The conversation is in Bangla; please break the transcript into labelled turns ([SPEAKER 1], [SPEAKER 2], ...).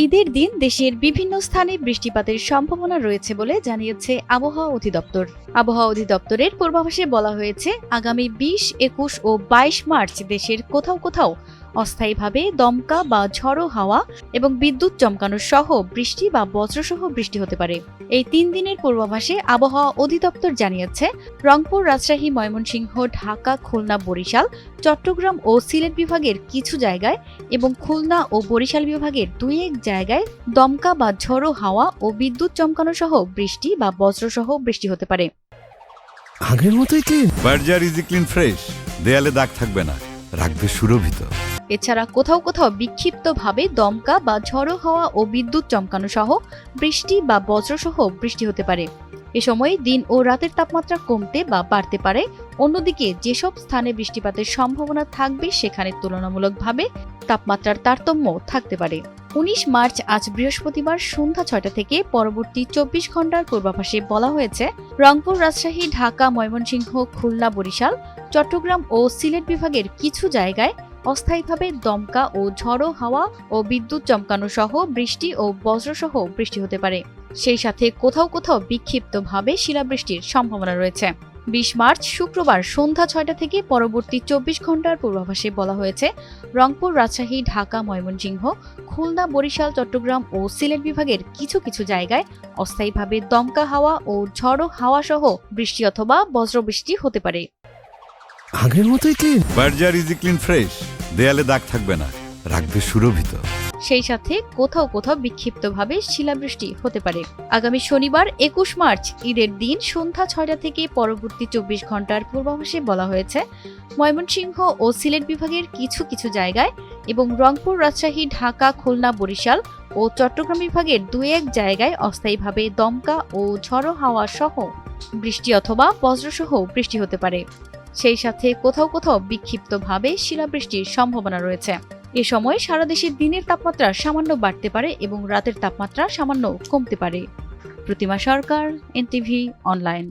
[SPEAKER 1] ঈদের দিন দেশের বিভিন্ন স্থানে বৃষ্টিপাতের সম্ভাবনা রয়েছে বলে জানিয়েছে আবহাওয়া অধিদপ্তর। আবহাওয়া অধিদপ্তরের পূর্বাভাসে বলা হয়েছে, আগামী ২০, ২১ ও ২২ মার্চ দেশের কোথাও কোথাও অস্থায়ীভাবে দমকা বা ঝড়ো হাওয়া এবং বিদ্যুৎ চমকানো সহ বৃষ্টি বা বজ্রসহ বৃষ্টি হতে পারে। এই ৩ দিনের পূর্বাভাসে আবহাওয়া অধিদপ্তর জানিয়েছে, রংপুর, রাজশাহী, ময়মনসিংহ, ঢাকা, খুলনা, বরিশাল, চট্টগ্রাম ও সিলেট বিভাগের কিছু জায়গায় এবং খুলনা ও বরিশাল বিভাগের ২-১ জায়গায় দমকা বা ঝড়ো হাওয়া ও বিদ্যুৎ চমকানো সহ বৃষ্টি বা বজ্রসহ বৃষ্টি হতে পারে।
[SPEAKER 2] আগের মতোই clean.
[SPEAKER 3] Berger easy clean fresh, দেয়ালে দাগ থাকবে না, রাখবে সুরভিত।
[SPEAKER 1] এছাড়া কোথাও কোথাও বিক্ষিপ্তভাবে দমকা বা ঝড়ো হাওয়া ও বিদ্যুৎ চমকানো সহ বৃষ্টি বা বজ্রসহ বৃষ্টি হতে পারে। এ সময় দিন ও রাতের তাপমাত্রা কমতে বা বাড়তে পারে। অন্যদিকে যেসব স্থানে বৃষ্টিপাতের সম্ভাবনা থাকবে সেখানে তুলনামূলকভাবে তাপমাত্রার তারতম্য থাকতে পারে। ১৯ মার্চ আজ বৃহস্পতিবার সন্ধ্যা ৬টা থেকে পরবর্তী ২৪ ঘন্টার পূর্বাভাসে বলা হয়েছে, রংপুর, রাজশাহী, ঢাকা, ময়মনসিংহ, খুলনা, বরিশাল, চট্টগ্রাম ও সিলেট বিভাগের কিছু জায়গায় অস্থায়ীভাবে দমকা ও ঝড়ো হাওয়া ও বিদ্যুৎ চমকানো সহ বৃষ্টি ও বজ্রসহ বৃষ্টি হতে পারে। সেই সাথে কোথাও কোথাও বিক্ষিপ্তভাবে শিলাবৃষ্টির সম্ভাবনা রয়েছে। ২০ মার্চ শুক্রবার সন্ধ্যা ৬টা থেকে পরবর্তী ২৪ ঘন্টার পূর্বাভাসে বলা হয়েছে, রংপুর, রাজশাহী, ঢাকা, ময়মনসিংহ, খুলনা, বরিশাল, চট্টগ্রাম ও সিলেট বিভাগের কিছু কিছু জায়গায় অস্থায়ীভাবে দমকা হাওয়া ও ঝড়ো হাওয়া সহ বৃষ্টি অথবা বজ্রবৃষ্টি হতে পারে।
[SPEAKER 2] আগের মতোই clean.
[SPEAKER 3] Berger easy clean fresh, দেয়ালে দাগ থাকবে না, রাখবে সুরভিত।
[SPEAKER 1] সেই সাথে কোথাও কোথাও বিক্ষিপ্তভাবে শিলাবৃষ্টি হতে পারে। আগামী শনিবার ২১ মার্চ ঈদের দিন সন্ধ্যা ৬টা থেকে পরবর্তী ২৪ ঘন্টার পূর্বাভাসে বলা হয়েছে, ময়মনসিংহ ও সিলেট বিভাগের কিছু কিছু জায়গায় এবং রংপুর, রাজশাহী, ঢাকা, খুলনা, বরিশাল ও চট্টগ্রাম বিভাগের ২-১ জায়গায় অস্থায়ীভাবে দমকা ও ঝড়ো হাওয়া সহ বৃষ্টি অথবা বজ্রসহ বৃষ্টি হতে পারে। সেই সাথে কোথাও কোথাও বিক্ষিপ্তভাবে শিলাবৃষ্টির সম্ভাবনা রয়েছে। এ সময় সারা দেশে দিনের তাপমাত্রা সামান্য বাড়তে পারে এবং রাতের তাপমাত্রা সামান্য কমতে পারে। প্রতিমা সরকার, এনটিভি অনলাইন।